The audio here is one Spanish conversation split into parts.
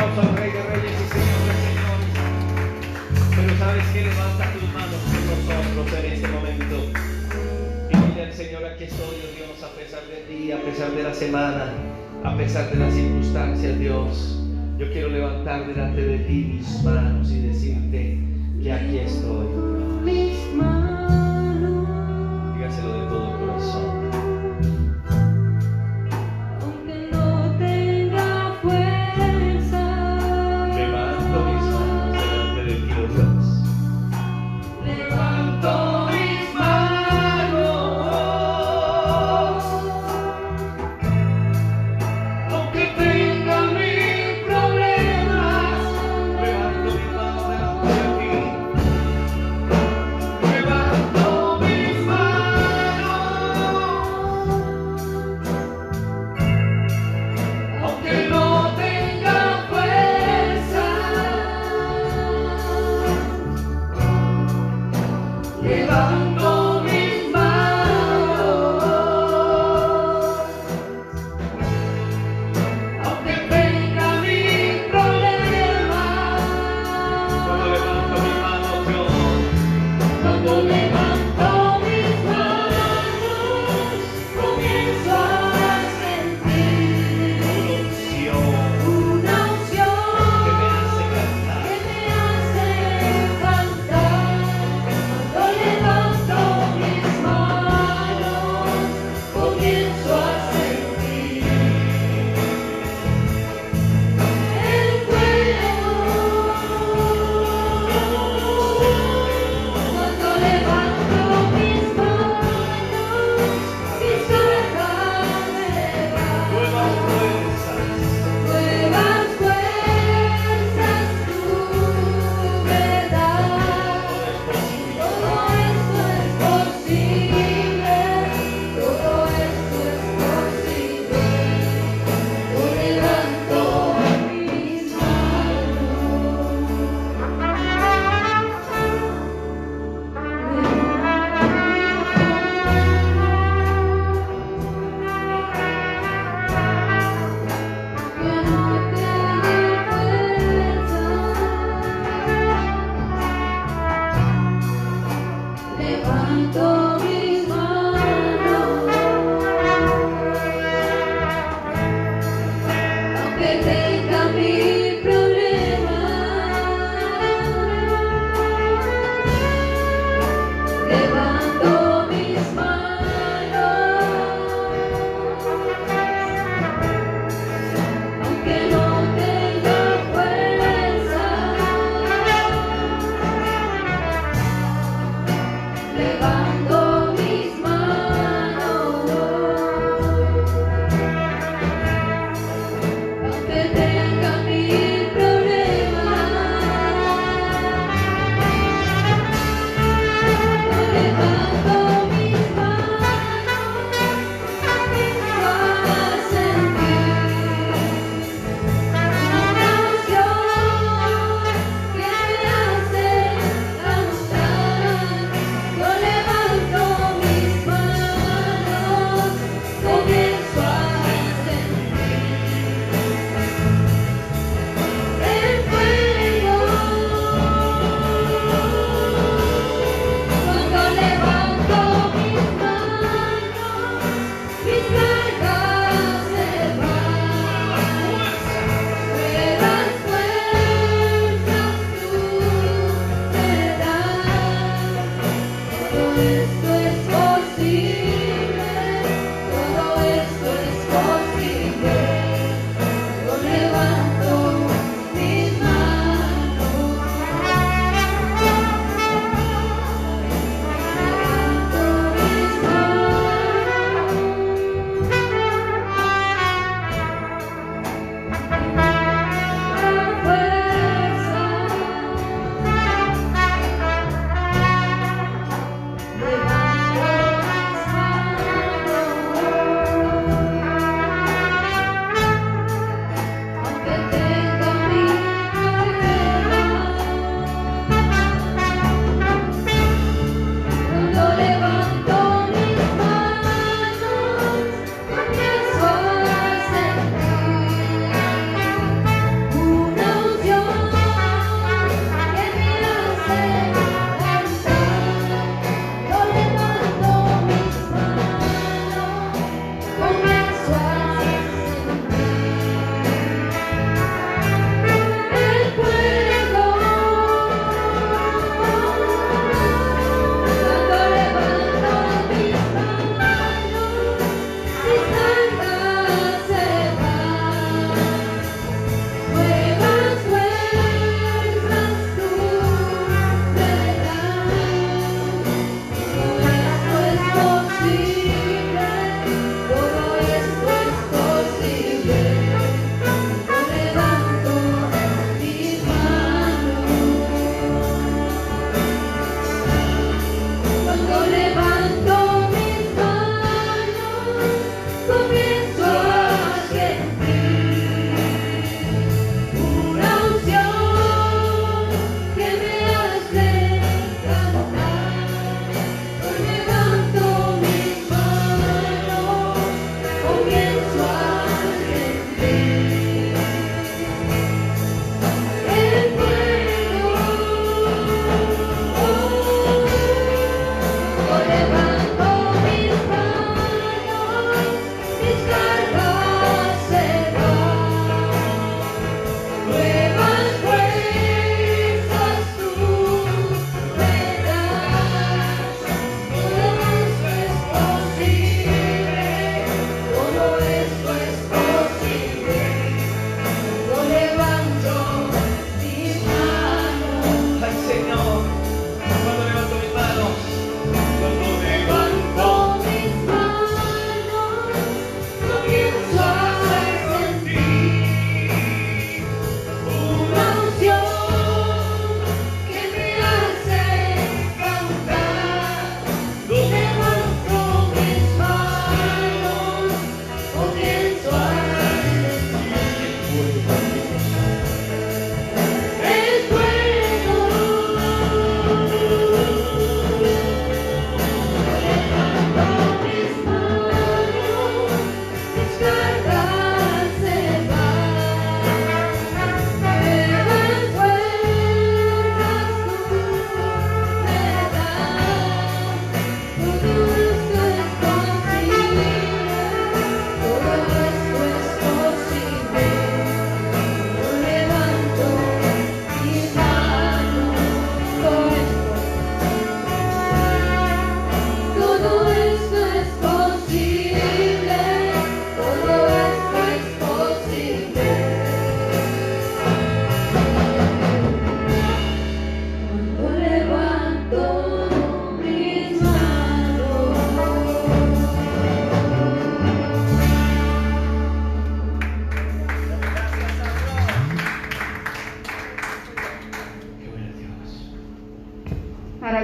aplauso al Rey de Reyes y Señor de Señores. Pero sabes que levanta tus manos con nosotros en este momento y dile al Señor: aquí estoy, oh Dios, a pesar del día, a pesar de la semana, a pesar de las circunstancias, Dios. Yo quiero levantar delante de ti mis manos y decirte que aquí estoy, oh Dios. Mis manos, Dígaselo de todo corazón. aunque no tenga fuerza, Levanto mis manos delante de ti, oh Dios. levanto mis manos, aunque tenga mil problemas, Levanto mis manos delante de ti. levanto mis manos, aunque no tenga fuerza, levanto mis manos, aunque tenga mil problemas. Cuando levanto mis manos, yo Cuando levanto mis manos, comienzo a sentir una unción una unción que me hace cantar. que me hace cantar. Cuando levanto mis manos, comienzo a sentir el fuego. Cuando levanto mis manos, mis alas me dan Nuevas fuerzas. nuevas fuerzas, tú me das. Todo esto es posible, todo esto es posible. Yo levanto mis levanto mis manos, aunque tenga mil problemas, levanto mis manos, aunque no tenga fuerza, levanto mis manos, aunque tenga mil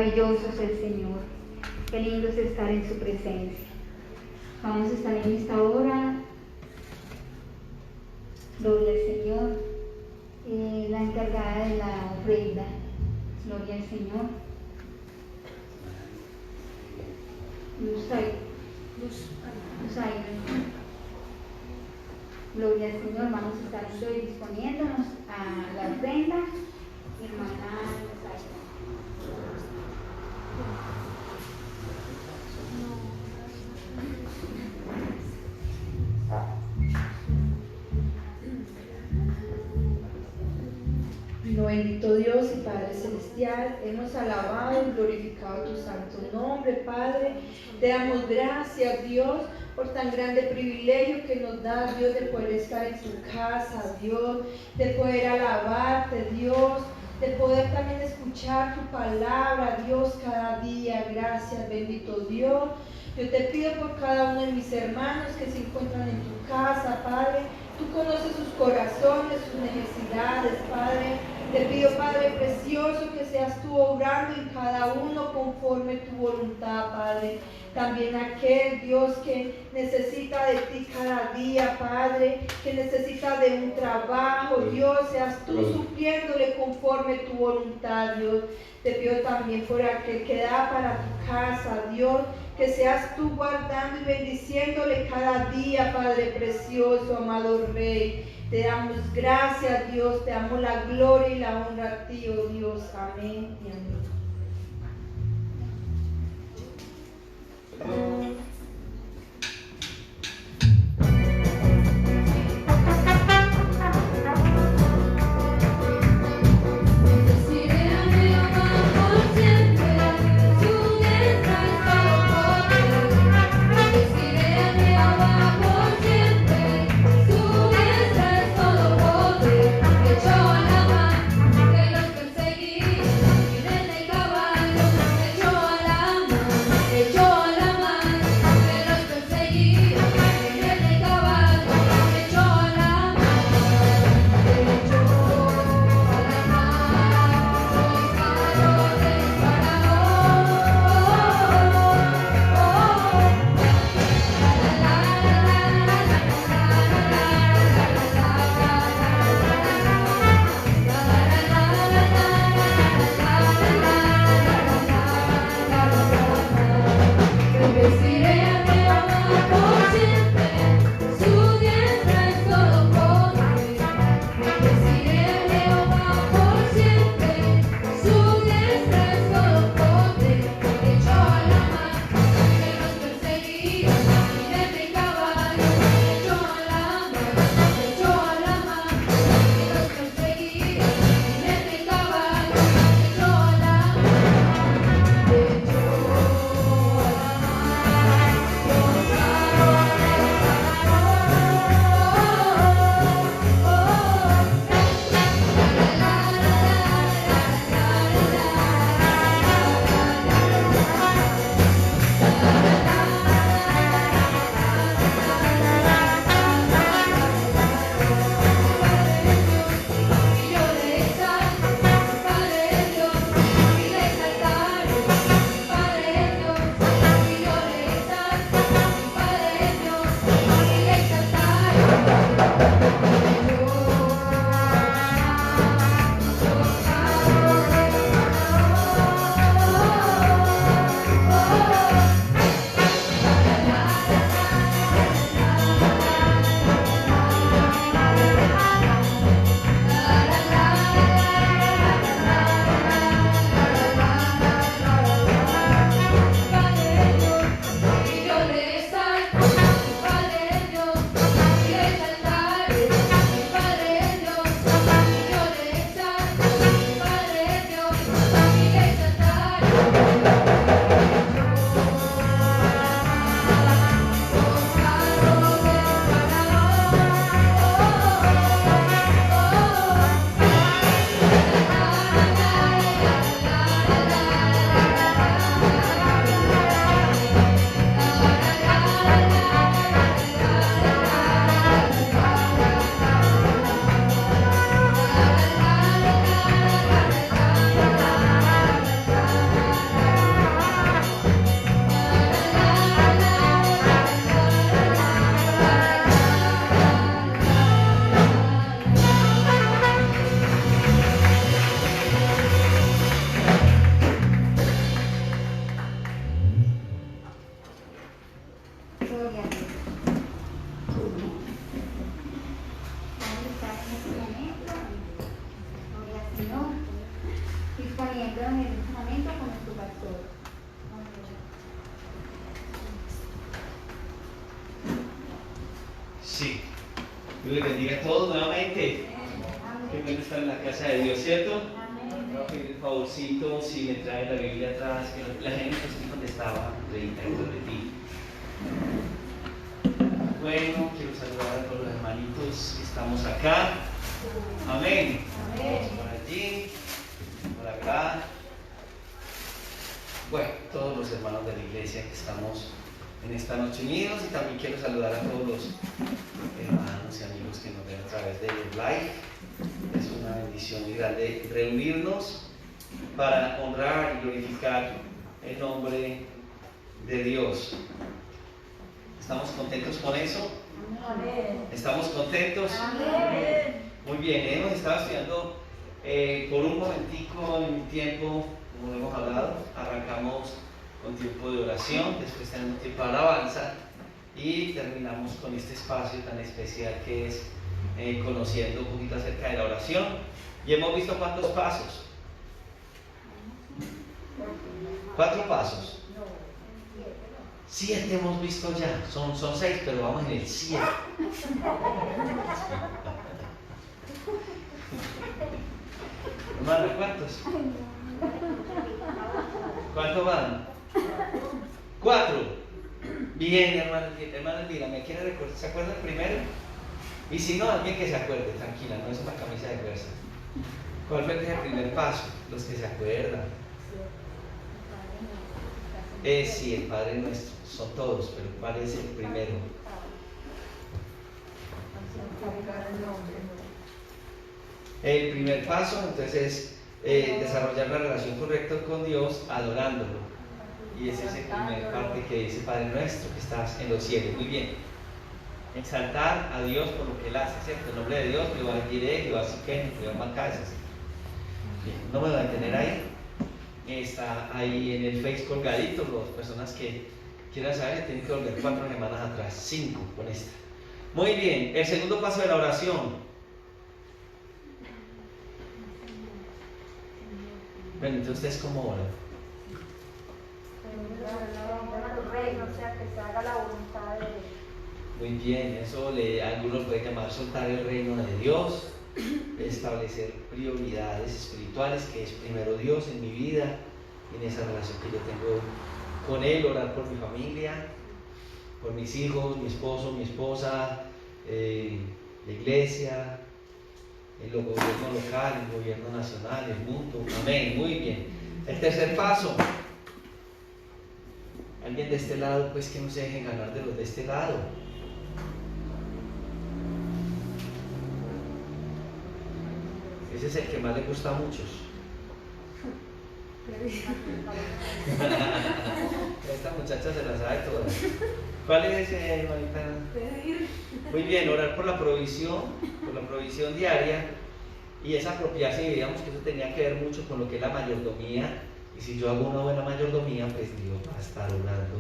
Maravilloso es el Señor. Qué lindo es estar en su presencia. Vamos a estar en esta hora. Gloria al Señor. La encargada de la ofrenda. Gloria al Señor. Luz ahí. Gloria al Señor. Vamos a estar hoy disponiéndonos a la ofrenda. Hermana Rosario. Bueno, bendito Dios y Padre Celestial, hemos alabado y glorificado tu santo nombre, Padre. Te damos gracias, Dios, por tan grande privilegio que nos da, Dios, de poder estar en tu casa, Dios, de poder alabarte, Dios, de poder también escuchar tu palabra, Dios, cada día. Gracias, bendito Dios. Yo te pido por cada uno de mis hermanos que se encuentran en tu casa, Padre. Tú conoces sus corazones, sus necesidades, Padre. Te pido, Padre precioso, que seas tú obrando en cada uno conforme tu voluntad, Padre. También aquel, Dios, que necesita de ti cada día, Padre, que necesita de un trabajo, Dios, seas tú supliéndole conforme tu voluntad, Dios. Te pido también por aquel que da para tu casa, Dios, que seas tú guardando y bendiciéndole cada día, Padre precioso, amado Rey. Te damos gracias, Dios, te damos la gloria y la honra a ti, oh Dios. Amén y amén. Echó a la mar, todo. Sí. Dios les bendiga a todos nuevamente. Qué bueno estar en la casa de Dios, ¿cierto? Voy a pedir el favorcito si me trae la Biblia atrás, que la gente no donde estaba, dentro de ti. Bueno, quiero saludar a todos los hermanitos que estamos acá. Amén. Vamos por allí, por acá. Bueno, todos los hermanos de la iglesia que estamos en esta noche unidos, y también quiero saludar a todos los hermanos y amigos que nos ven a través de live. Es una bendición muy grande reunirnos para honrar y glorificar el nombre de Dios. ¿Estamos contentos con eso? ¿Estamos contentos? Muy bien, hemos estado estudiando por un momentico en tiempo, como hemos hablado, arrancamos con tiempo de oración, después tenemos tiempo de alabanza y terminamos con este espacio tan especial que es conociendo un poquito acerca de la oración. Y hemos visto cuántos pasos. 4 pasos. 7 hemos visto ya, son 6, pero vamos en el 7. Hermano, ¿cuántos? ¿Cuántos van? 4. Bien, hermano, dígame, ¿quién se acuerda el primero? Y si no, alguien que se acuerde, tranquila, no es una camisa de fuerza. ¿Cuál fue el primer paso? Los que se acuerdan. Sí, el Padre Nuestro, son todos, pero ¿cuál es el primero? El primer paso, entonces, es desarrollar la relación correcta con Dios adorándolo. Y ese es el primer parte que dice Padre Nuestro que estás en los cielos. Muy bien. Exaltar a Dios por lo que Él hace, ¿cierto? El nombre de Dios, Jehová Jireh, Jehová Siquén, Jehová Macasas. No me voy a detener ahí. Está ahí en el Face colgadito. Las personas que quieran saber tienen que volver 4 semanas atrás, 5 con esta. Muy bien, el segundo paso de la oración. Bueno, entonces ustedes cómo oran. Muy bien, eso algunos pueden llamar soltar el reino de Dios, establecer prioridades espirituales, que es primero Dios en mi vida, en esa relación que yo tengo con Él, orar por mi familia, por mis hijos, mi esposo, mi esposa, la iglesia, el gobierno local, el gobierno nacional, el mundo. Amén, muy bien. El tercer paso. Alguien de este lado, pues que no se dejen ganar de los de este lado. Ese es el que más le gusta a muchos. Esta muchacha se la sabe toda. ¿Cuál es ese, hermanita? Muy bien, orar por la provisión diaria, y es apropiarse, y digamos que eso tenía que ver mucho con lo que es la mayordomía. Y si yo hago una buena mayordomía, pues Dios va a estar orando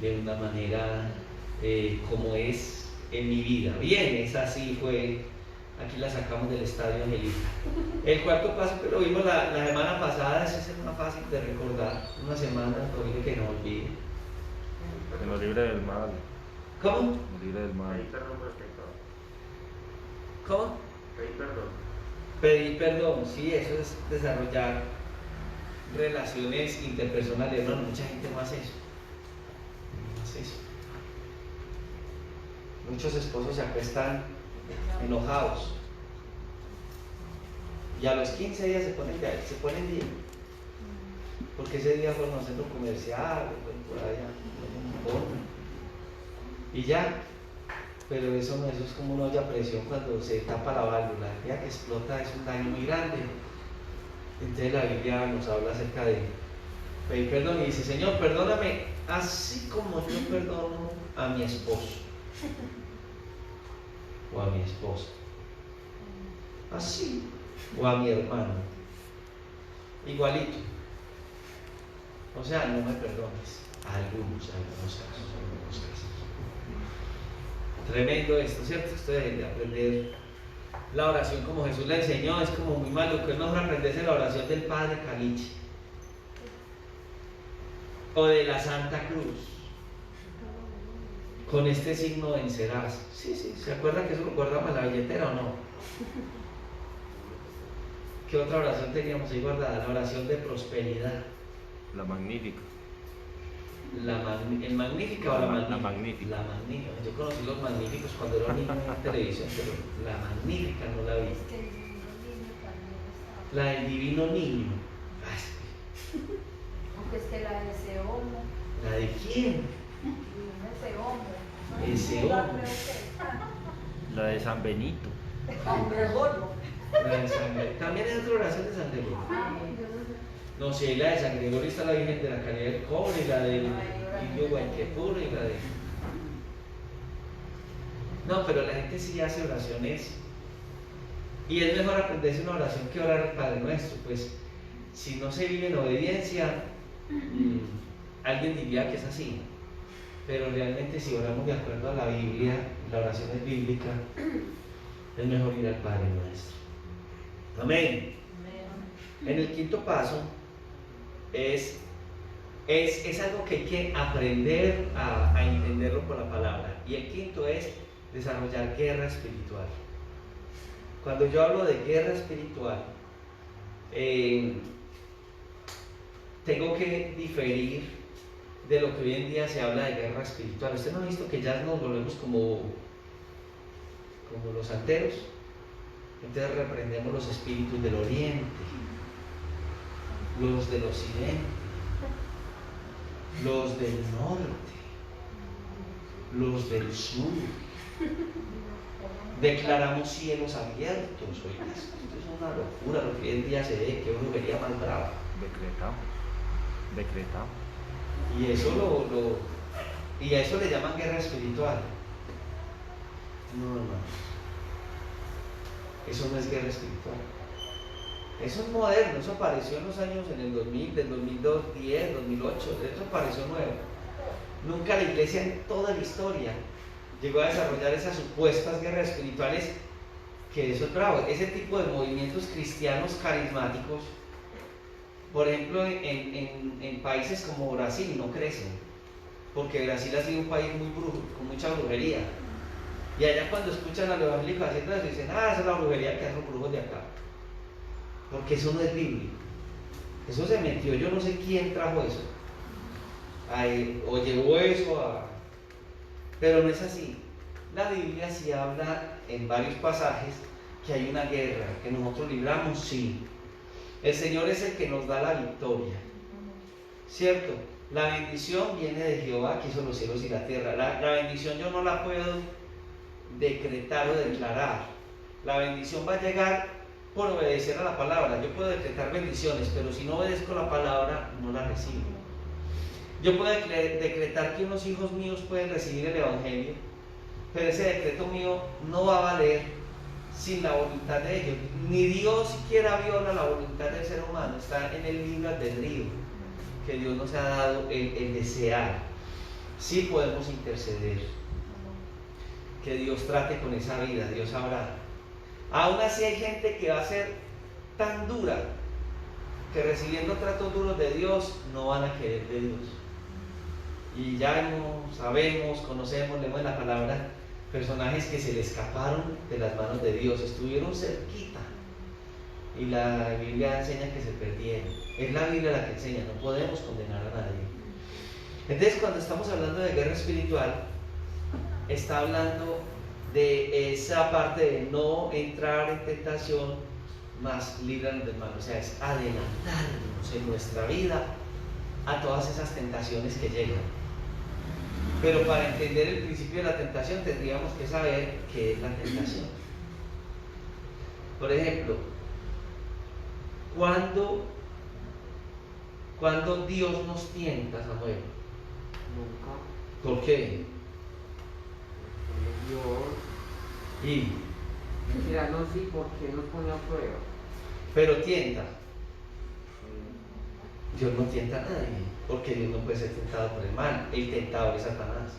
de una manera como es en mi vida. Bien, esa sí fue, aquí la sacamos del estadio Angelita. El cuarto paso que lo vimos la semana pasada, ese es más fácil de recordar, una semana, posible que no olvide. Que nos libre del mal. ¿Cómo? Nos libre del mal. ¿Cómo? Pedir perdón. Pedir perdón, sí, eso es desarrollar relaciones interpersonales. No, mucha gente no hace eso. No hace eso. Muchos esposos se acuestan enojados y a los 15 días se ponen bien, porque ese día fueron a un centro comercial, por allá, y ya. Pero eso no, eso es como una olla a presión cuando se tapa la válvula. El día que explota es un daño muy grande. Entonces la Biblia nos habla acerca de pedir perdón y dice: Señor, perdóname así como yo perdono a mi esposo o a mi esposa, así, o a mi hermano, igualito. O sea, no me perdones. Algunos casos. Tremendo esto, ¿cierto? Esto de aprender la oración como Jesús la enseñó es como muy malo, que es mejor aprenderse la oración del Padre Caliche. o de la Santa Cruz. Con este signo vencerás. Sí, ¿se acuerdan que eso lo guardamos en la billetera o no? ¿Qué otra oración teníamos ahí guardada? La oración de prosperidad. La magnífica. ¿El Magnífica o la Magnífica? La Magnífica. La Magnífica. Yo conocí los Magníficos cuando era niño en televisión, pero la Magnífica no la vi. La del Divino Niño. Aunque es que la de ese homo, ¿La de quién? ese homo. Ese hombre. La de San Benito. Hombre gordo. La de San Gregorio. También es otra oración de San Gregorio. No, sí, la de San Gregorio está la Virgen de la Caridad del Cobre, y la del Indio Guayquepuro y la de... No, pero la gente sí hace oraciones y es mejor aprenderse una oración que orar el Padre Nuestro. Pues si no se vive en obediencia, alguien diría que es así, pero realmente si oramos de acuerdo a la Biblia, la oración es bíblica, es mejor ir al Padre Nuestro. Amén. En el quinto paso es algo que hay que aprender a entenderlo por la palabra, y el quinto es desarrollar guerra espiritual. Cuando yo hablo de guerra espiritual, tengo que diferir de lo que hoy en día se habla de guerra espiritual. ¿Usted no ha visto que ya nos volvemos como los santeros? Entonces reprendemos los espíritus del oriente, los del occidente, los del norte, los del sur. Declaramos cielos abiertos. Oiga, esto es una locura lo que hoy en día se ve, que brujería más brava. Decretamos. Y eso y a eso le llaman guerra espiritual. No, hermanos. Eso no es guerra espiritual. Eso es moderno, eso apareció en los años, en el 2000, del 2010, 2008, eso apareció nuevo. Nunca la iglesia en toda la historia llegó a desarrollar esas supuestas guerras espirituales, que eso es bravo. Ese tipo de movimientos cristianos carismáticos, por ejemplo, en países como Brasil no crecen, porque Brasil ha sido un país muy brujo, con mucha brujería. Y allá cuando escuchan a los evangélicos haciendo eso, dicen, esa es la brujería que hacen los brujos de acá. Porque eso no es bíblico. Eso se metió, yo no sé quién trajo eso. O llevó eso a... Pero no es así. La Biblia sí habla en varios pasajes que hay una guerra, que nosotros libramos, sí. El Señor es el que nos da la victoria, ¿cierto? La bendición viene de Jehová, que hizo los cielos y la tierra. La bendición yo no la puedo decretar o declarar. La bendición va a llegar por obedecer a la palabra. Yo puedo decretar bendiciones, pero si no obedezco la palabra, no la recibo. Yo puedo decretar que unos hijos míos pueden recibir el Evangelio, pero ese decreto mío no va a valer sin la voluntad de ellos. Ni Dios siquiera viola la voluntad del ser humano, está en el libre albedrío que Dios nos ha dado el desear. Sí podemos interceder, que Dios trate con esa vida, Dios sabrá. Aún así hay gente que va a ser tan dura que recibiendo tratos duros de Dios no van a querer de Dios. Y ya sabemos, conocemos, leemos en la palabra personajes que se le escaparon de las manos de Dios, estuvieron cerquita y la Biblia enseña que se perdieron. Es la Biblia la que enseña, no podemos condenar a nadie. Entonces, cuando estamos hablando de guerra espiritual, está hablando de esa parte de no entrar en tentación, más líbranos del mal. O sea, es adelantarnos en nuestra vida a todas esas tentaciones que llegan. Pero para entender el principio de la tentación tendríamos que saber qué es la tentación. Por ejemplo, ¿cuándo Dios nos tienta, Samuel? Nunca. ¿Por qué? Dios. Y Mentira, no, sí, porque nos pone a prueba. pero tienta. Dios no tienta a nadie, porque Dios no puede ser tentado por el mal. El tentador es Satanás.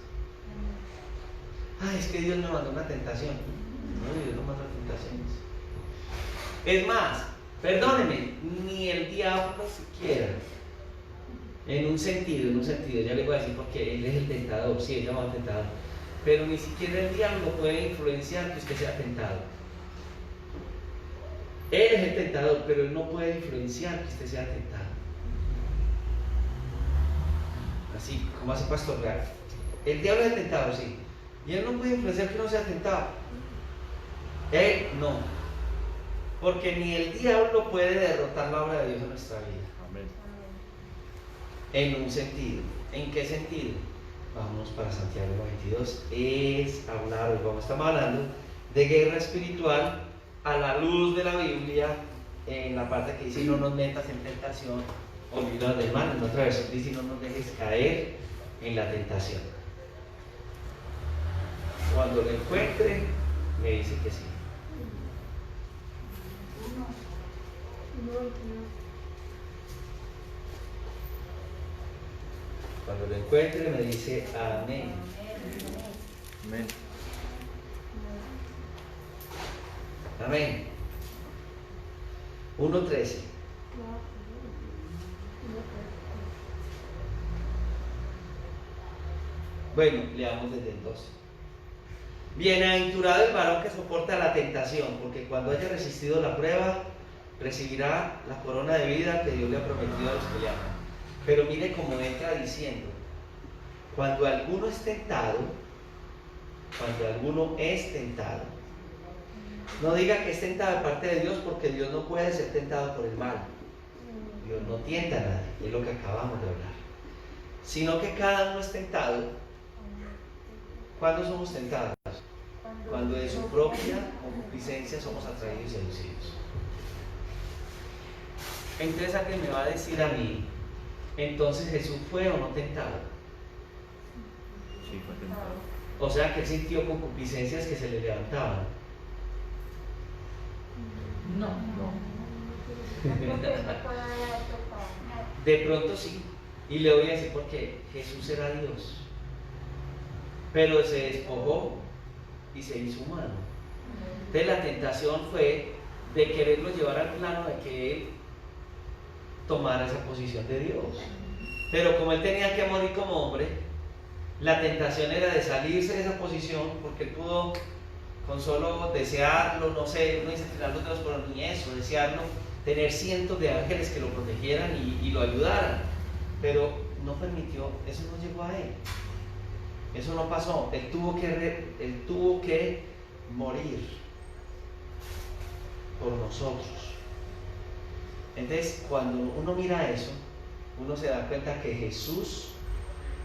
Es que Dios me mandó una tentación. No, Dios no manda tentaciones. Es más, perdóneme, ni el diablo siquiera En un sentido, ya le voy a decir porque él es el tentador, sí, es llamado tentador. Pero ni siquiera el diablo puede influenciar que usted sea tentado. Él es el tentador, pero él no puede influenciar que usted sea tentado. Así como hace Pastor Real. El diablo es el tentador, sí. Y él no puede influenciar que uno sea tentado. Él no. Porque ni el diablo puede derrotar la obra de Dios en nuestra vida. Amén. En un sentido. ¿En qué sentido? Vamos para Santiago 22. Es hablar, estamos hablando de guerra espiritual a la luz de la Biblia, en la parte que dice no nos metas en tentación o líbranos del mal. En otra versión dice no nos dejes caer en la tentación. Cuando lo encuentre, me dice que sí. Cuando lo encuentre, me dice amén. Amén. Amén. 1:13. Bueno, leamos desde el 12. Bienaventurado el varón que soporta la tentación, porque cuando haya resistido la prueba, recibirá la corona de vida que Dios le ha prometido a los que le aman. Pero mire cómo entra diciendo, cuando alguno es tentado, no diga que es tentado de parte de Dios, porque Dios no puede ser tentado por el mal. Dios no tienta a nadie, es lo que acabamos de hablar. Sino que cada uno es tentado. ¿Cuándo somos tentados? Cuando de su propia concupiscencia somos atraídos y seducidos. Entonces alguien me va a decir a mí, entonces Jesús fue o no tentado. Sí, fue tentado. O sea que él sintió concupiscencias que se le levantaban. No. De pronto sí. Y le voy a decir porque Jesús era Dios. Pero se despojó y se hizo humano. Entonces la tentación fue de quererlo llevar al plano de que él tomara esa posición de Dios. Pero como él tenía que morir como hombre, la tentación era de salirse de esa posición, porque él pudo con solo desearlo, no sé, uno dice tirar los dedos, pero ni eso, desearlo, tener cientos de ángeles que lo protegieran y lo ayudaran. Pero no permitió, eso no llegó a él. Eso no pasó. Él tuvo que morir por nosotros. Entonces, cuando uno mira eso, uno se da cuenta que Jesús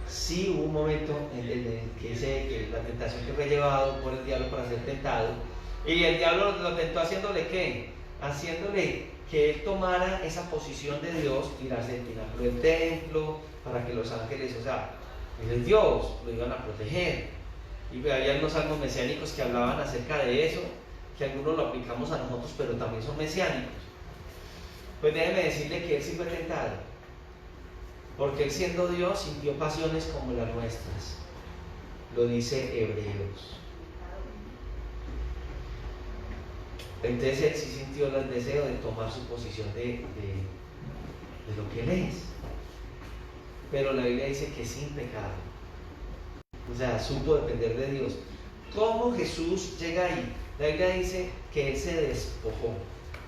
sí hubo un momento en el que la tentación que fue llevado por el diablo para ser tentado, y el diablo lo tentó haciéndole ¿qué? Haciéndole que él tomara esa posición de Dios, tirarse del pináculo del templo, para que los ángeles, o sea, él es Dios, lo iban a proteger. Y había unos salmos mesiánicos que hablaban acerca de eso, que algunos lo aplicamos a nosotros, pero también son mesiánicos. Pues déjeme decirle que él sí fue tentado, porque él siendo Dios sintió pasiones como las nuestras. Lo dice Hebreos. Entonces él sí sintió el deseo de tomar su posición de lo que él es. Pero la Biblia dice que sin pecado. O sea, supo depender de Dios. ¿Cómo Jesús llega ahí? La Biblia dice que él se despojó.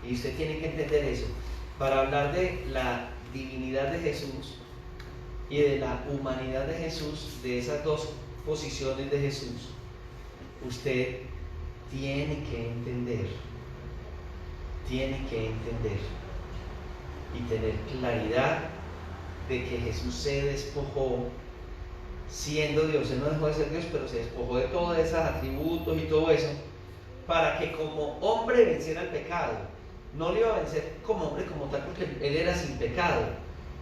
Y usted tiene que entender eso. Para hablar de la divinidad de Jesús y de la humanidad de Jesús, de esas dos posiciones de Jesús, usted tiene que entender y tener claridad de que Jesús se despojó siendo Dios. Él no dejó de ser Dios, pero se despojó de todos esos atributos y todo eso para que como hombre venciera el pecado. No le iba a vencer como hombre como tal, porque él era sin pecado,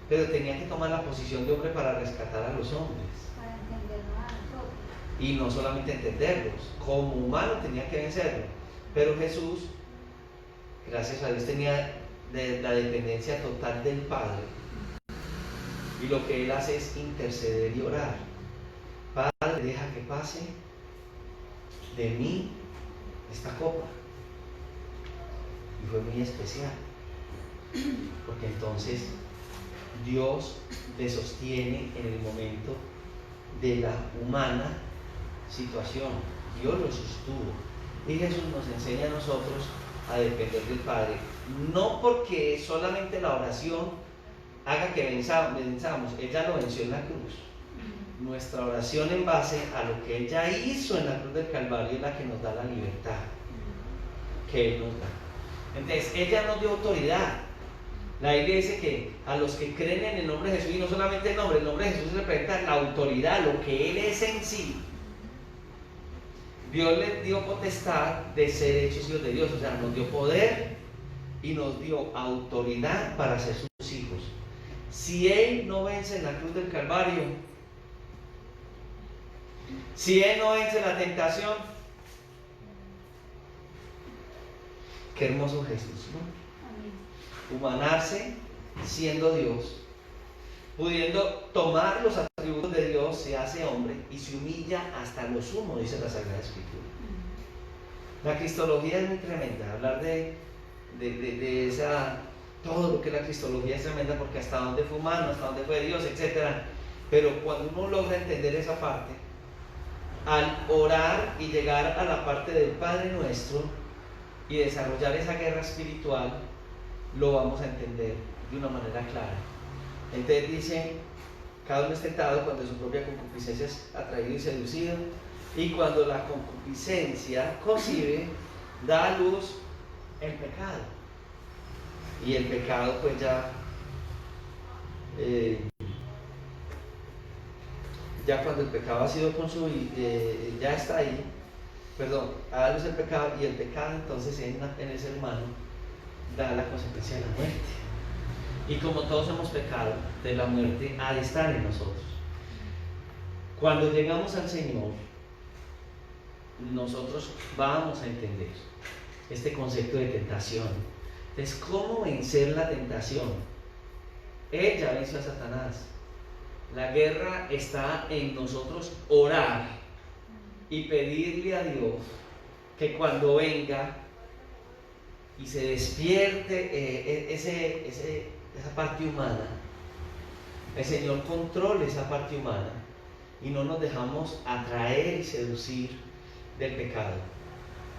pero tenía que tomar la posición de hombre para rescatar a los hombres. Para entendernos a nosotros. Y no solamente entenderlos, como humano tenía que vencerlo. Pero Jesús, gracias a Dios, tenía la dependencia total del Padre. Y lo que él hace es interceder y orar. Padre, deja que pase de mí esta copa. Y fue muy especial, porque entonces Dios le sostiene en el momento de la humana situación. Dios lo sostuvo. Y Jesús nos enseña a nosotros a depender del Padre. No porque solamente la oración haga que venzamos. Él ya lo venció en la cruz. Nuestra oración en base a lo que Él ya hizo en la cruz del Calvario es la que nos da la libertad que Él nos da. Entonces, Él ya nos dio autoridad. La Biblia dice que a los que creen en el nombre de Jesús, y no solamente el nombre de Jesús representa la autoridad, lo que Él es en sí. Dios les dio potestad de ser hechos hijos de Dios, o sea, nos dio poder y nos dio autoridad para ser sus hijos. Si Él no vence en la cruz del Calvario, si Él no vence la tentación, qué hermoso Jesús, ¿no? Humanarse siendo Dios, pudiendo tomar los atributos de Dios, se hace hombre y se humilla hasta lo sumo, dice la Sagrada Escritura. La cristología es muy tremenda. Hablar de esa, todo lo que es la cristología es tremenda, porque hasta dónde fue humano, hasta dónde fue Dios, etc. Pero cuando uno logra entender esa parte, al orar y llegar a la parte del Padre Nuestro y desarrollar esa guerra espiritual, lo vamos a entender de una manera clara. Entonces dice, cada uno es tentado cuando su propia concupiscencia es atraído y seducido, y cuando la concupiscencia concibe, da a luz el pecado. Y el pecado pues ya cuando el pecado ha sido consumido, ya está ahí, da a luz el pecado, y el pecado entonces en el ser humano da la consecuencia de la muerte. Y como todos hemos pecado, de la muerte ha de estar en nosotros. Cuando llegamos al Señor, nosotros vamos a entender este concepto de tentación. Entonces, ¿cómo vencer la tentación? Él ya venció a Satanás. La guerra está en nosotros orar y pedirle a Dios que cuando venga y se despierte esa parte humana, el Señor controle esa parte humana y no nos dejamos atraer y seducir del pecado.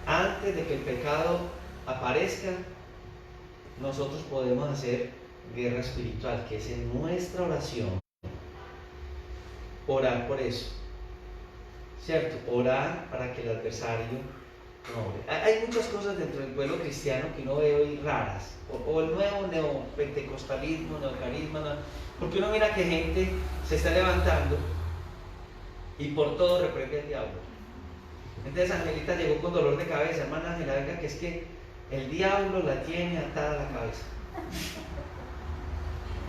Antes de que el pecado aparezca, nosotros podemos hacer guerra espiritual, que es en nuestra oración orar por eso, ¿cierto? Orar para que el adversario no. Hay muchas cosas dentro del pueblo cristiano que uno ve hoy raras, o el nuevo neopentecostalismo, neocarisma, porque uno mira que gente se está levantando y por todo reprende al diablo. Entonces Angelita llegó con dolor de cabeza. Hermana Ángela, venga, que es que el diablo la tiene atada a la cabeza.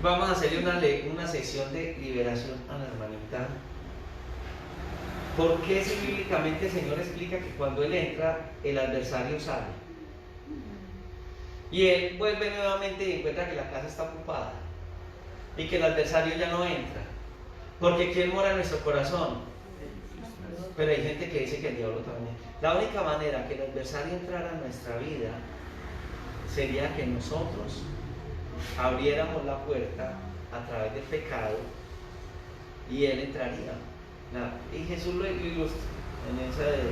Vamos a hacerle una sesión de liberación a la hermanita. ¿Por qué si bíblicamente el Señor explica que cuando Él entra, el adversario sale? Y Él vuelve nuevamente y encuentra que la casa está ocupada y que el adversario ya no entra. Porque ¿quién mora en nuestro corazón? Pero hay gente que dice que el diablo también. La única manera que el adversario entrara en nuestra vida sería que nosotros abriéramos la puerta a través del pecado y Él entraría. Y Jesús lo ilustra en esa de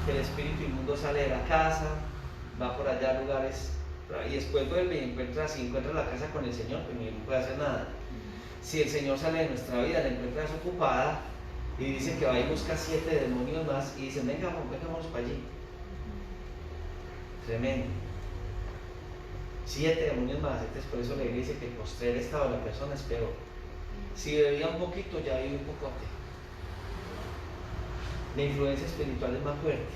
que el espíritu inmundo sale de la casa, va por allá a lugares y después vuelve y encuentra la casa con el Señor, que no puede hacer nada. Si el Señor sale de nuestra vida, la encuentra desocupada y dice que va y busca 7 demonios más y dice, venga, vamos para allí. Tremendo. 7 demonios más. Entonces por eso la Iglesia dice que el postrer estado de la persona es peor. Si bebía un poquito, ya vive un pocote. La influencia espiritual es más fuerte.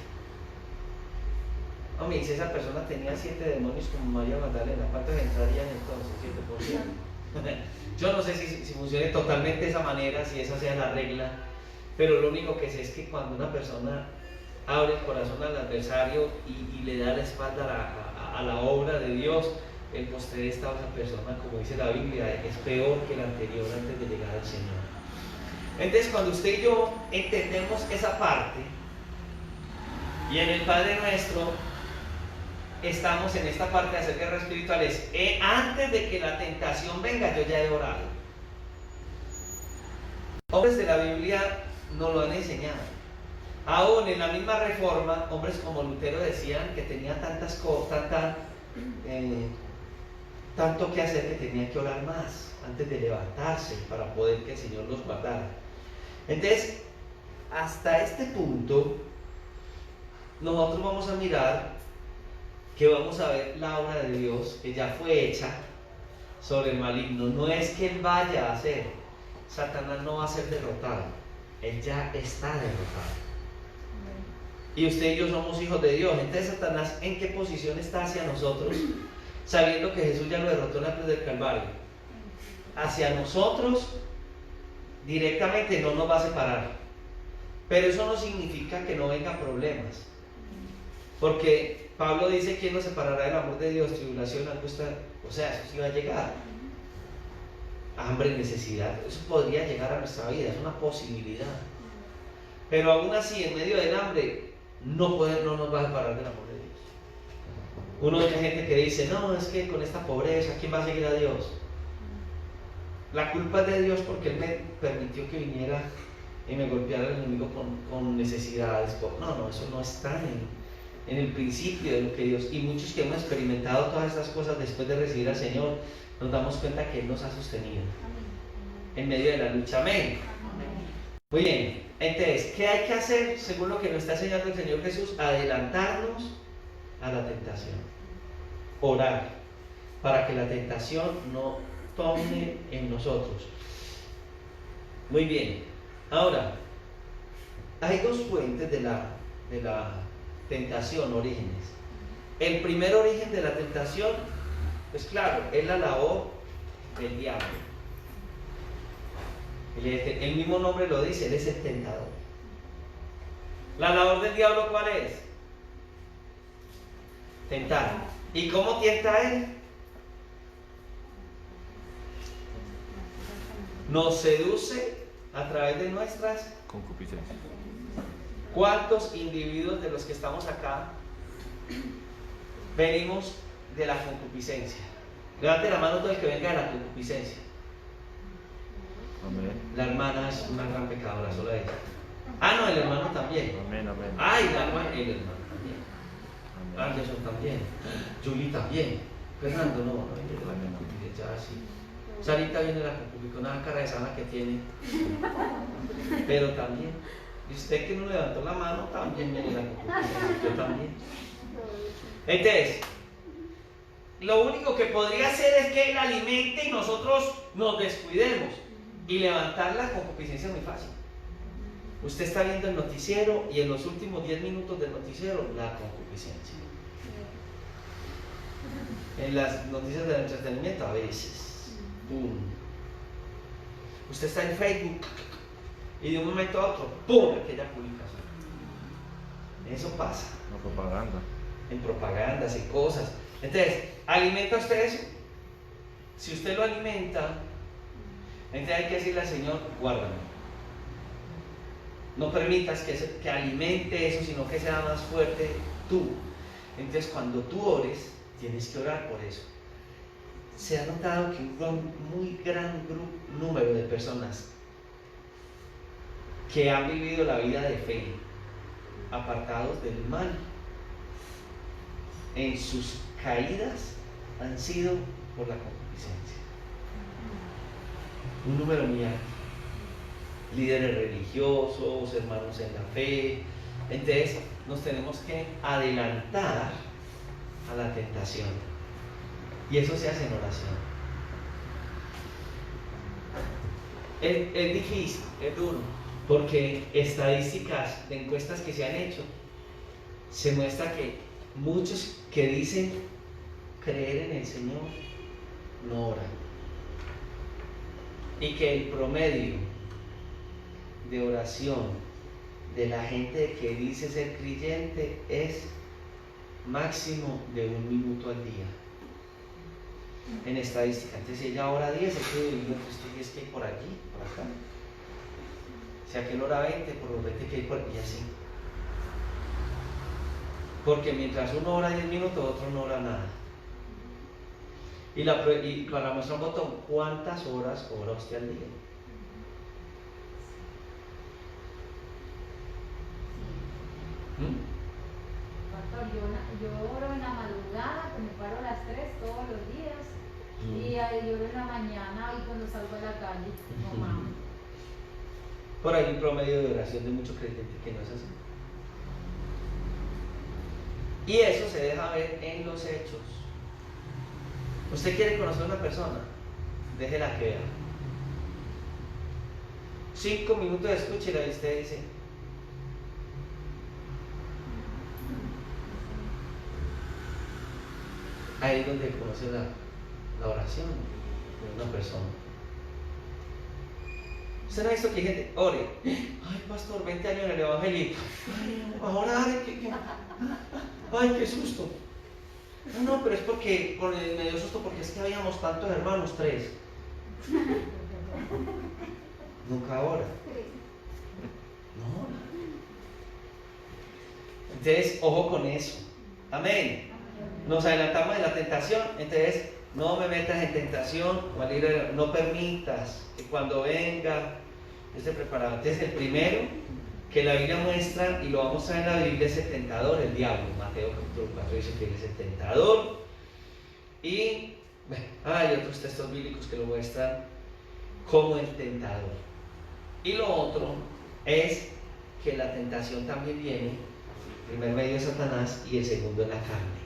Hombre, y si esa persona tenía 7 demonios como María Magdalena, ¿cuántos entrarían entonces? 7%. Yo no sé si funcione totalmente de esa manera, si esa sea la regla, pero lo único que sé es que cuando una persona abre el corazón al adversario y le da la espalda a la obra de Dios, el postrer estado de esa persona, como dice la Biblia, es peor que el anterior antes de llegar al Señor. Entonces, cuando usted y yo entendemos esa parte, y en el Padre Nuestro estamos en esta parte de hacer guerra espiritual, antes de que la tentación venga, yo ya he orado. Hombres de la Biblia nos lo han enseñado. Aún en la misma Reforma, hombres como Lutero decían que tenía tantas cosas, tanto que hacer, que tenía que orar más antes de levantarse para poder que el Señor los guardara. Entonces, hasta este punto, nosotros vamos a mirar que vamos a ver la obra de Dios que ya fue hecha sobre el maligno. No es que él vaya a hacer, Satanás no va a ser derrotado, él ya está derrotado. Y usted y yo somos hijos de Dios. Entonces, Satanás, ¿en qué posición está hacia nosotros? Sabiendo que Jesús ya lo derrotó en la cruz del Calvario. Hacia nosotros directamente no nos va a separar, pero eso no significa que no vengan problemas, porque Pablo dice: ¿quién nos separará del amor de Dios? Tribulación, angustia. O sea, eso sí va a llegar. Hambre, necesidad, eso podría llegar a nuestra vida, es una posibilidad. Pero aún así, en medio del hambre, no nos va a separar del amor de Dios. Uno oye gente que dice: no, es que con esta pobreza, ¿quién va a seguir a Dios? La culpa es de Dios porque Él me permitió que viniera y me golpeara el enemigo con necesidades. No, eso no está en el principio de lo que Dios. Y muchos que hemos experimentado todas estas cosas después de recibir al Señor, nos damos cuenta que Él nos ha sostenido en medio de la lucha. Amén. Muy bien, entonces, ¿qué hay que hacer según lo que nos está enseñando el Señor Jesús? Adelantarnos a la tentación. Orar para que la tentación no tome en nosotros. Muy bien, ahora, hay dos fuentes de la tentación, orígenes. El primer origen de la tentación, pues claro, es la labor del diablo. El mismo nombre lo dice, él es el tentador. La labor del diablo, ¿cuál es? Tentar. ¿Y cómo tienta él? Nos seduce a través de nuestras Concupiscencia. ¿Cuántos individuos de los que estamos acá venimos de la concupiscencia? Levante la mano todo el que venga de la concupiscencia. Amén. La hermana es una gran pecadora, solo ella. Ah, no, el hermano también. Amén, amén. Ay, la hermana, el hermano también. Amén. Anderson también. Julie también. Fernando no, viene de la Amén. concupiscencia, sí. Sarita viene de la concupiscencia, con una cara de sana que tiene. Pero también. Y usted que no levantó la mano también viene de la concupiscencia. Yo también. Entonces, lo único que podría hacer es que él alimente y nosotros nos descuidemos. Y levantar la concupiscencia es muy fácil. Usted está viendo el noticiero y en los últimos 10 minutos del noticiero, la concupiscencia. En las noticias del entretenimiento, a veces. ¡Pum! Usted está en Facebook y de un momento a otro, ¡pum!, aquella publicación. Eso pasa. No propaganda. En propagandas, en cosas. Entonces, ¿alimenta usted eso? Si usted lo alimenta, entonces hay que decirle al Señor: guárdame. No permitas que alimente eso, sino que sea más fuerte tú. Entonces, cuando tú ores, tienes que orar por eso. Se ha notado que un muy gran número de personas que han vivido la vida de fe, apartados del mal, en sus caídas han sido por la concupiscencia. Un número muy alto. Líderes religiosos, hermanos en la fe. Entonces nos tenemos que adelantar a la tentación. Y eso se hace en oración. Es difícil, es duro, porque estadísticas de encuestas que se han hecho se muestra que muchos que dicen creer en el Señor no oran, y que el promedio de oración de la gente que dice ser creyente es máximo de 1 minuto al día en estadística. Entonces, si ella ora 10, hay que dividirlo entre estos 10 que hay por allí, por acá. Si aquel ora 20, por los 20 que hay por aquí, y así. Porque mientras uno ora 10 minutos, otro no ora nada. Y para muestra un botón, ¿cuántas horas ora usted al día? yo oro en la madrugada, que me paro a las 3 todos los días. Y ahí oro en la mañana y cuando salgo a la calle, no mames. Por ahí un promedio de oración de muchos creyentes que no es así. Y eso se deja ver en los hechos. Usted quiere conocer a una persona, déjela que vea. 5 minutos de escucha y usted dice, ahí es donde conoce la oración de una persona. Usted no ha visto que hay gente, ore, ay pastor, 20 años en el evangelio, ahora, ay, qué susto. No, pero es porque me dio susto porque es que habíamos tantos hermanos, 3. Nunca ahora. No. Entonces, ojo con eso. Amén. Nos adelantamos de la tentación. Entonces, no me metas en tentación. No permitas que cuando venga esté preparado. Entonces, el primero que la Biblia muestra, y lo vamos a ver en la Biblia, es el tentador, el diablo. Mateo capítulo 4 dice que él es el tentador. Y bueno, hay otros textos bíblicos que lo muestran como el tentador. Y lo otro es que la tentación también viene, el primer medio de Satanás y el segundo en la carne.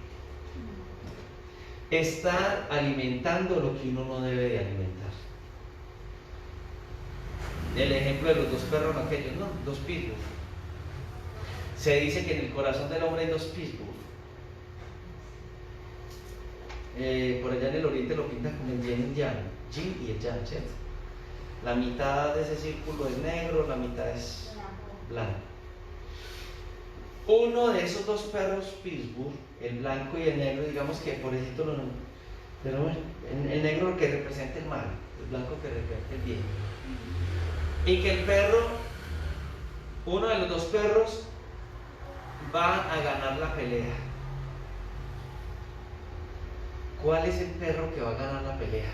Estar alimentando lo que uno no debe de alimentar. El ejemplo de los 2 perros aquellos, no, 2 pitbulls. Se dice que en el corazón del hombre hay 2 pitbulls. Por allá en el oriente lo pintan como el yin y el yang, yin y el yang, ¿cierto? La mitad de ese círculo es negro, la mitad es blanco. Uno de esos 2 perros pitbull, el blanco y el negro, digamos que por eso lo nombro, pero bueno, el negro que representa el mal, el blanco que representa el bien. Y que el perro, uno de los 2 perros, va a ganar la pelea. ¿Cuál es el perro que va a ganar la pelea?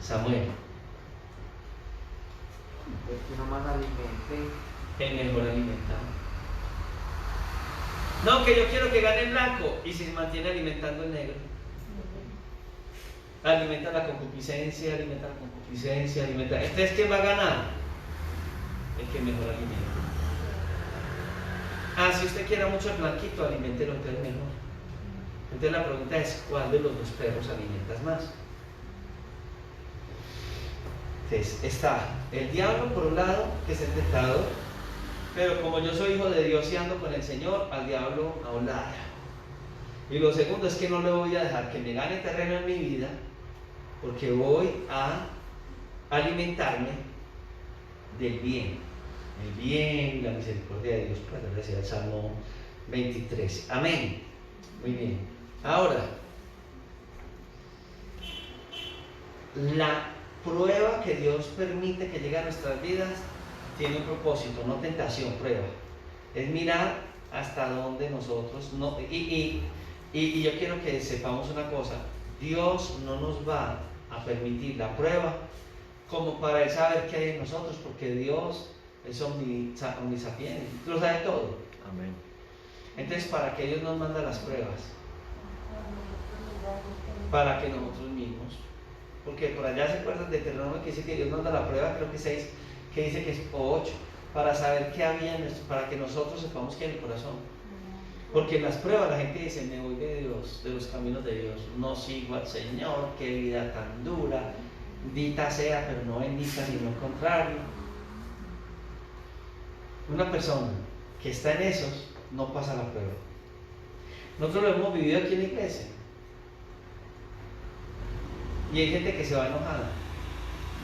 Samuel. El que no más alimente. El mejor alimentado. No, que yo quiero que gane el blanco y se mantiene alimentando el negro. Alimenta la concupiscencia, alimenta. Entonces, ¿quién va a ganar? El que mejor alimenta. Si usted quiere mucho el blanquito, aliméntelo entonces mejor. Entonces la pregunta es, ¿cuál de los 2 perros alimentas más? Entonces está el diablo por un lado, que es el tentador, pero como yo soy hijo de Dios y ando con el Señor, al diablo a un lado. Y lo segundo es que no le voy a dejar que me gane terreno en mi vida, porque voy a alimentarme del bien, el bien y la misericordia de Dios, para decir el Salmo 23. Amén. Muy bien. Ahora, la prueba que Dios permite que llegue a nuestras vidas tiene un propósito, no tentación, prueba. Es mirar hasta dónde nosotros no. Y yo quiero que sepamos una cosa: Dios no nos va a permitir la prueba como para él saber qué hay en nosotros, porque Dios es omnisapiente, lo sabe todo. Amén. Entonces, ¿para qué Dios nos manda las pruebas? Para que nosotros mismos, porque por allá se acuerdan de Deuteronomio que dice que Dios nos da la prueba, creo que 6, que dice que es 8, para saber qué había en nuestro, para que nosotros sepamos qué hay en el corazón. Porque en las pruebas la gente dice, me voy de Dios, de los caminos de Dios, no sigo al Señor, qué vida tan dura, dita sea, pero no bendita, sino al contrario. Una persona que está en esos no pasa la prueba. Nosotros lo hemos vivido aquí en la iglesia. Y hay gente que se va enojada.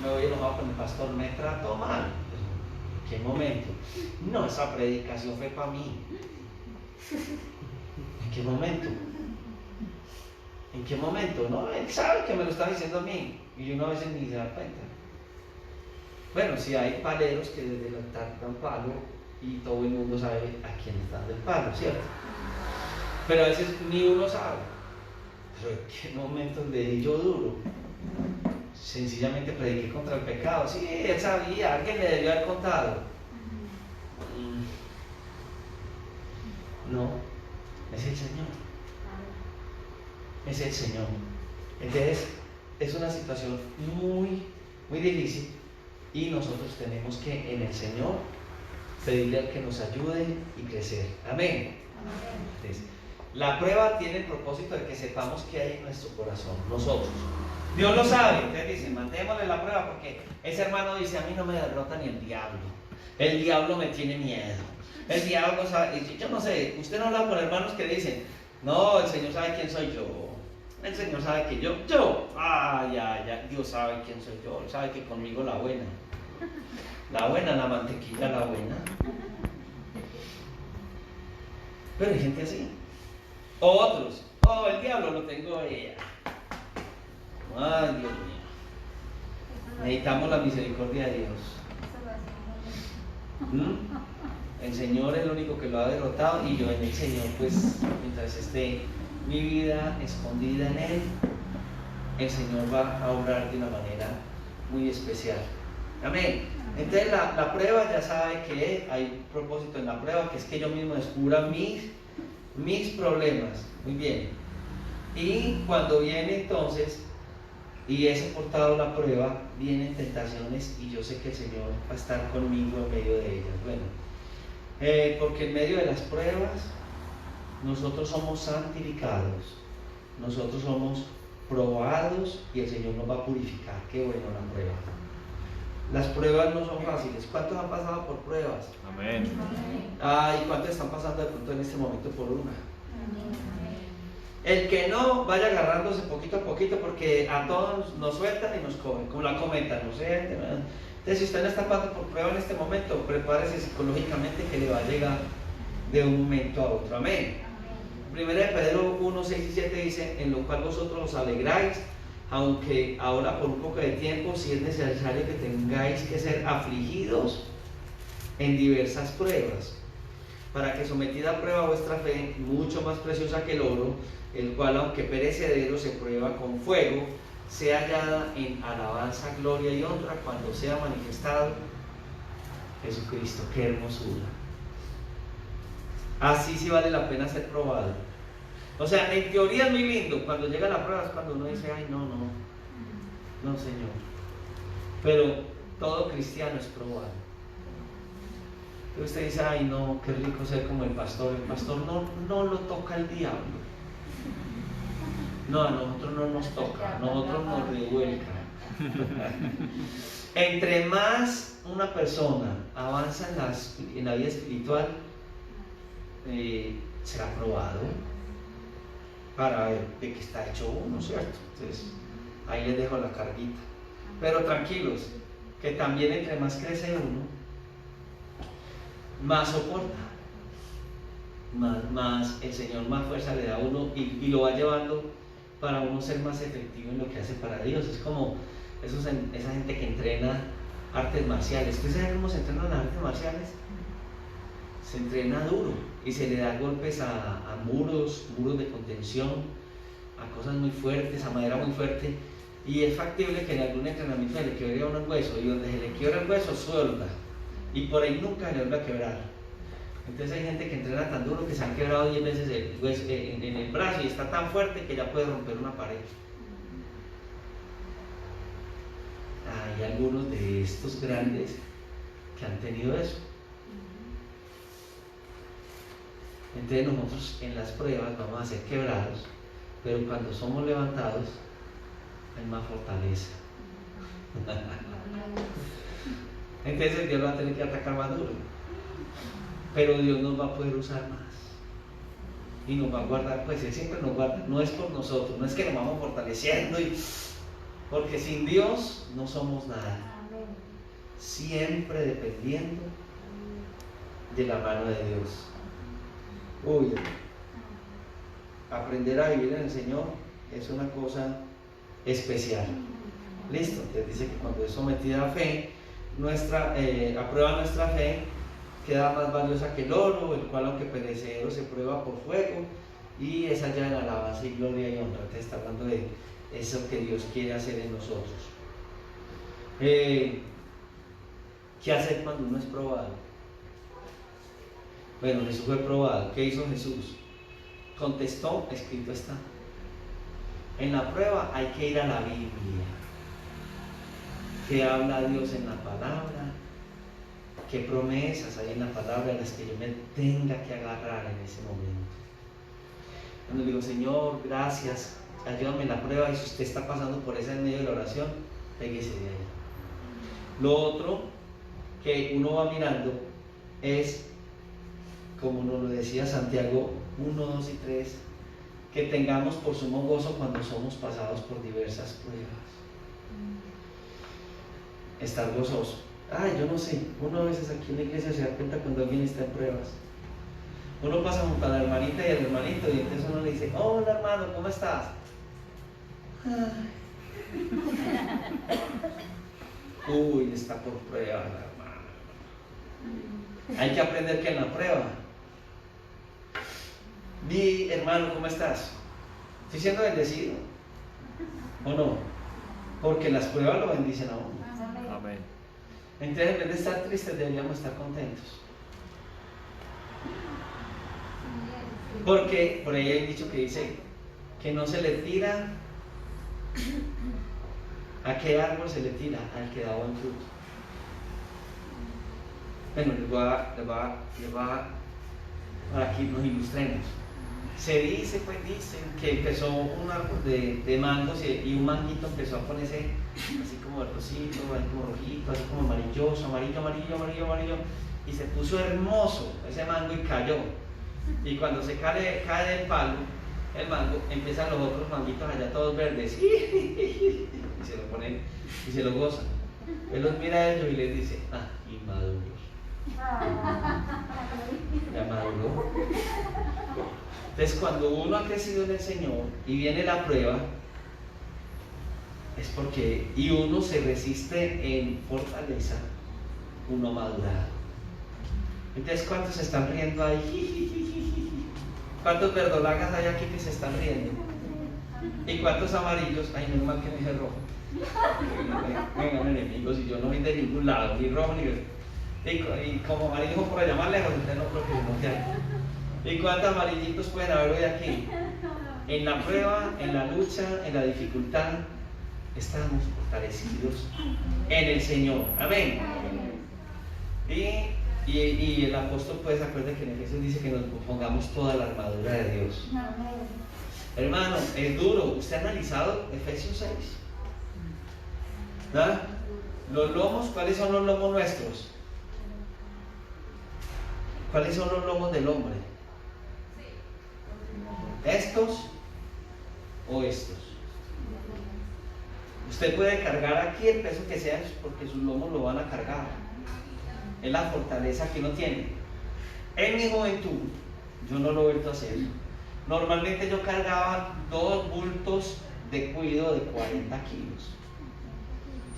Me voy enojado con el pastor, me trató mal. ¿En qué momento? No, esa predicación fue para mí. ¿En qué momento? ¿En qué momento? No, él sabe que me lo está diciendo a mí. Y uno a veces ni se da cuenta. Bueno, si hay paleros que desde el altar dan palo y todo el mundo sabe a quién está dando el palo, ¿cierto? Pero a veces ni uno sabe. Pero ¿en qué momento le di yo duro? Sencillamente prediqué contra el pecado. Sí, él sabía, alguien le debió haber contado. No. Es el Señor. Es el Señor. Entonces, es una situación muy, muy difícil y nosotros tenemos que en el Señor pedirle al que nos ayude y crecer. Amén. Entonces, la prueba tiene el propósito de que sepamos qué hay en nuestro corazón, nosotros. Dios lo sabe, entonces dice, mandémosle la prueba porque ese hermano dice, a mí no me derrota ni el diablo. El diablo me tiene miedo. El diablo sabe, yo no sé, usted no habla con hermanos que dicen, no, el Señor sabe quién soy yo. El Señor sabe que yo, ya, Dios sabe quién soy yo. Él sabe que conmigo la buena, la mantequilla, la buena. Pero hay gente así. O otros, el diablo lo tengo ella. Ay, Dios mío. Necesitamos la misericordia de Dios. El Señor es el único que lo ha derrotado y yo en el Señor, pues, mientras esté mi vida escondida en Él, el Señor va a obrar de una manera muy especial. Amén. Entonces la prueba, ya sabe que hay un propósito en la prueba, que es que yo mismo descubra mis problemas. Muy bien. Y cuando viene entonces, y he soportado la prueba, vienen tentaciones y yo sé que el Señor va a estar conmigo en medio de ellas. Bueno, porque en medio de las pruebas nosotros somos santificados, nosotros somos probados y el Señor nos va a purificar. Qué bueno la prueba. Las pruebas no son fáciles. ¿Cuántos han pasado por pruebas? Amén. ¿Y cuántos están pasando de pronto en este momento por una? El que no, vaya agarrándose poquito a poquito, porque a todos nos sueltan y nos comen, como la cometa, no sé. Entonces, si usted no está pasando por prueba en este momento, prepárese psicológicamente que le va a llegar de un momento a otro. Amén. Primera de Pedro 1, 6 y 7 dice, en lo cual vosotros os alegráis, aunque ahora por un poco de tiempo, si es necesario que tengáis que ser afligidos en diversas pruebas, para que sometida a prueba vuestra fe, mucho más preciosa que el oro, el cual aunque perecedero se prueba con fuego, sea hallada en alabanza, gloria y honra cuando sea manifestado Jesucristo. Qué hermosura. Así sí vale la pena ser probado. O sea, en teoría es muy lindo, cuando llega la prueba es cuando uno dice, ay, no, Señor. Pero todo cristiano es probado. Pero usted dice, ay, no, qué rico ser como el pastor no lo toca el diablo. No, a nosotros no nos toca, a nosotros nos revuelca. Entre más una persona avanza en la vida espiritual, será probado para ver de qué está hecho uno, ¿cierto? Entonces, ahí les dejo la carguita. Pero tranquilos, que también entre más crece uno, más soporta, más el Señor más fuerza le da a uno y lo va llevando para uno ser más efectivo en lo que hace para Dios. Es como esa gente que entrena artes marciales. ¿Ustedes saben cómo se entrenan las artes marciales? Se entrena duro y se le da golpes a muros de contención, a cosas muy fuertes, a madera muy fuerte, y es factible que en algún entrenamiento se le quiebre a uno el hueso, y donde se le quiebra el hueso suelta, y por ahí nunca se le vuelve a quebrar. Entonces hay gente que entrena tan duro que se han quebrado 10 veces el hueso en el brazo y está tan fuerte que ya puede romper una pared. Hay algunos de estos grandes que han tenido eso. Entonces nosotros en las pruebas vamos a ser quebrados, pero cuando somos levantados hay más fortaleza. Entonces Dios va a tener que atacar más duro, pero Dios nos va a poder usar más y nos va a guardar, pues Él siempre nos guarda, no es por nosotros, no es que nos vamos fortaleciendo, porque sin Dios no somos nada, siempre dependiendo de la mano de Dios. Uy, aprender a vivir en el Señor es una cosa especial. Listo, entonces dice que cuando es sometida a fe, a prueba nuestra fe, queda más valiosa que el oro, el cual aunque perecedero se prueba por fuego, y es allá en alabanza y gloria y honra. Te está hablando de eso que Dios quiere hacer en nosotros. ¿Qué hacer cuando uno es probado? Bueno, Jesús fue probado. ¿Qué hizo Jesús? contestó, escrito está. En la prueba hay que ir a la Biblia. ¿Qué habla Dios en la palabra? ¿Qué promesas hay en la palabra en las que yo me tenga que agarrar en ese momento? Cuando digo, Señor, gracias, ayúdame en la prueba, y si usted está pasando por esa en medio de la oración, péguese de ahí. Lo otro que uno va mirando es, como nos lo decía Santiago 1, 2 y 3, que tengamos por sumo gozo cuando somos pasados por diversas pruebas. Estar gozoso. Yo no sé, uno a veces aquí en la iglesia se da cuenta cuando alguien está en pruebas. Uno pasa junto a la hermanita y al hermanito y entonces uno le dice, hola hermano, ¿cómo estás? Uy, está por prueba la hermana. Hay que aprender que en la prueba. Mi hermano, ¿cómo estás? ¿Estoy siendo bendecido? ¿O no? Porque las pruebas lo bendicen a uno. Amén. Entonces, en vez de estar tristes, deberíamos estar contentos. Porque por ahí hay un dicho que dice que no se le tira. ¿A qué árbol se le tira? Al que da buen fruto. Bueno, les va para que nos ilustremos. Se dice, pues dicen que empezó un árbol de mangos y un manguito empezó a ponerse así como verdosito, así como rojito, así como amarilloso, amarillo, y se puso hermoso ese mango y cayó. Y cuando se cae del palo, el mango, empiezan los otros manguitos allá todos verdes y se lo ponen y se lo gozan. Él los mira a ellos y les dice, inmaduros. Ya maduró. Entonces, cuando uno ha crecido en el Señor y viene la prueba, es porque, y uno se resiste en fortaleza, uno madura. Entonces, ¿cuántos se están riendo ahí? ¿Cuántos verdolagas hay aquí que se están riendo? ¿Y cuántos amarillos? Ay, menos mal que no dije rojo. Vengan enemigos, y yo no soy de ningún lado, ni rojo ni verde. Y como amarillo por allá más lejos, entonces no creo que no te haya. ¿Y cuántos amarillitos pueden haber hoy aquí? En la prueba, en la lucha, en la dificultad, estamos fortalecidos en el Señor. Amén. Y el apóstol, pues, acuerda que en Efesios dice que nos pongamos toda la armadura de Dios. Hermano, es duro. ¿Usted ha analizado Efesios 6? ¿Ah? Los lomos, ¿cuáles son los lomos nuestros? ¿Cuáles son los lomos del hombre? ¿Estos o estos? Usted puede cargar aquí el peso que sea porque sus lomos lo van a cargar. Es la fortaleza que uno tiene. En mi juventud, yo no lo he vuelto a hacer. Normalmente yo cargaba 2 bultos de cuido de 40 kilos.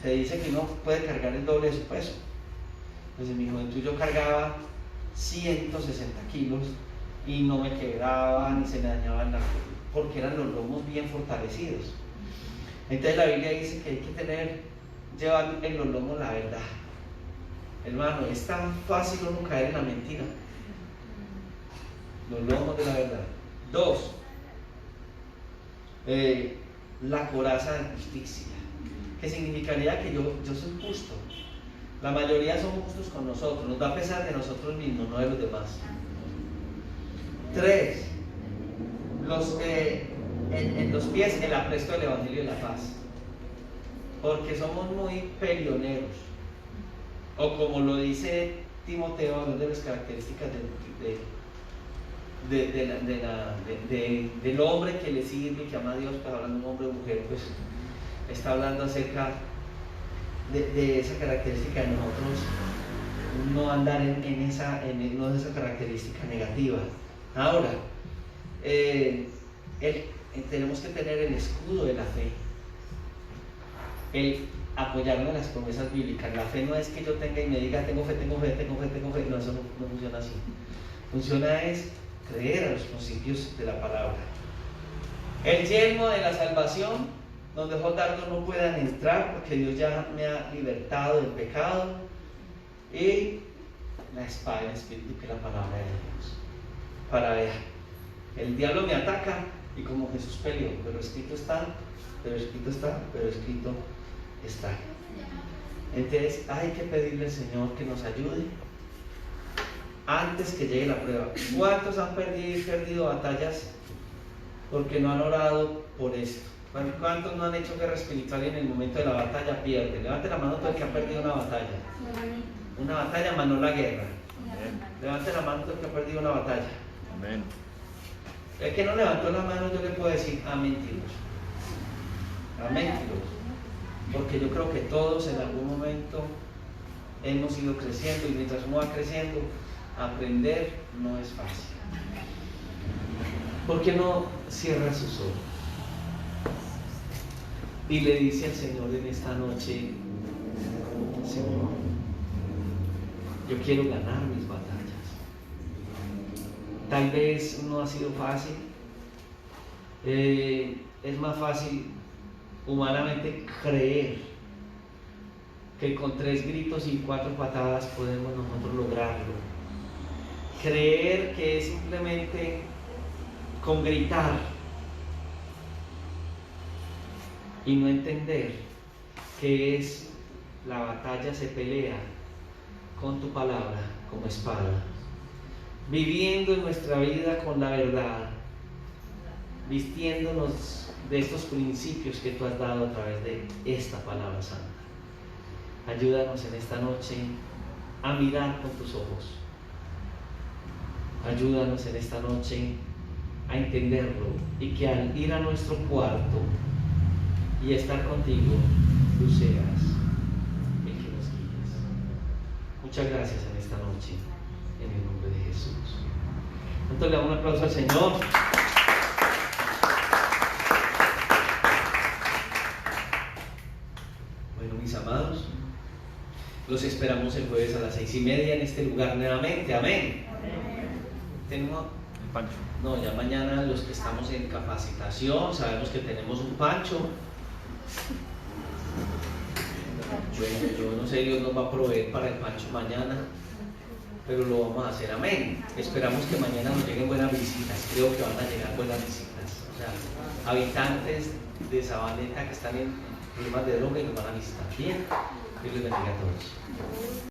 Se dice que uno puede cargar el doble de su peso. Pues en mi juventud yo cargaba 160 kilos y no me quebraba ni se me dañaban las cosas, porque eran los lomos bien fortalecidos. Entonces la Biblia dice que hay que llevar en los lomos la verdad. Hermano, es tan fácil uno caer en la mentira. Los lomos de la verdad. 2, la coraza de justicia, que significaría que yo soy justo. La mayoría somos justos con nosotros, nos da pesar de nosotros mismos, no de los demás. 3, en los pies el apresto del Evangelio de la paz, porque somos muy peleoneros, o como lo dice Timoteo, hablando de las características del hombre que le sirve y que ama a Dios, pues hablando de un hombre o mujer, pues está hablando acerca de esa característica de nosotros, no andar en esa característica negativa. Ahora, tenemos que tener el escudo de la fe, el apoyarnos en las promesas bíblicas. La fe no es que yo tenga y me diga tengo fe, no, eso no funciona así. Funciona es creer a los principios de la palabra. El yelmo de la salvación, donde los dardos no puedan entrar porque Dios ya me ha libertado del pecado, y la espada del Espíritu, que es la palabra de Dios, para El diablo me ataca y como Jesús peleó, pero escrito está, pero escrito está, pero escrito está. Entonces hay que pedirle al Señor que nos ayude antes que llegue la prueba. ¿Cuántos han perdido batallas porque no han orado por esto? ¿Cuántos no han hecho guerra espiritual y en el momento de la batalla pierden? Levante la mano todo el que ha perdido una batalla. Una batalla más no la guerra. Levante la mano todo el que ha perdido una batalla. Amén. El que no levantó la mano, yo le puedo decir amén, mentiroso. Amén, mentiroso. Porque yo creo que todos en algún momento hemos ido creciendo y mientras uno va creciendo, aprender no es fácil. ¿Por qué no cierra sus ojos y le dice al Señor en esta noche: Señor, yo quiero ganar mis batallas? Tal vez no ha sido fácil, es más fácil humanamente creer que con 3 gritos y 4 patadas podemos nosotros lograrlo. Creer que es simplemente con gritar y no entender que es la batalla se pelea con tu palabra como espada, viviendo en nuestra vida con la verdad, vistiéndonos de estos principios que tú has dado a través de esta palabra santa. Ayúdanos en esta noche a mirar con tus ojos. Ayúdanos en esta noche a entenderlo y que al ir a nuestro cuarto y estar contigo, tú seas el que nos guíes. Muchas gracias en esta noche, en el nombre de Jesús. Entonces le damos un aplauso al Señor. Bueno, mis amados, los esperamos el jueves a las 6:30 en este lugar nuevamente. Amén. Tenemos El Pancho. No, ya mañana los que estamos en capacitación, sabemos que tenemos un Pancho. Bueno, yo no sé, Dios nos va a proveer para el Pancho mañana, pero lo vamos a hacer. Amén. Esperamos que mañana nos lleguen buenas visitas. Creo que van a llegar buenas visitas. O sea, habitantes de Sabaneta que están en problemas de droga y nos van a visitar. Bien. Dios les bendiga a todos.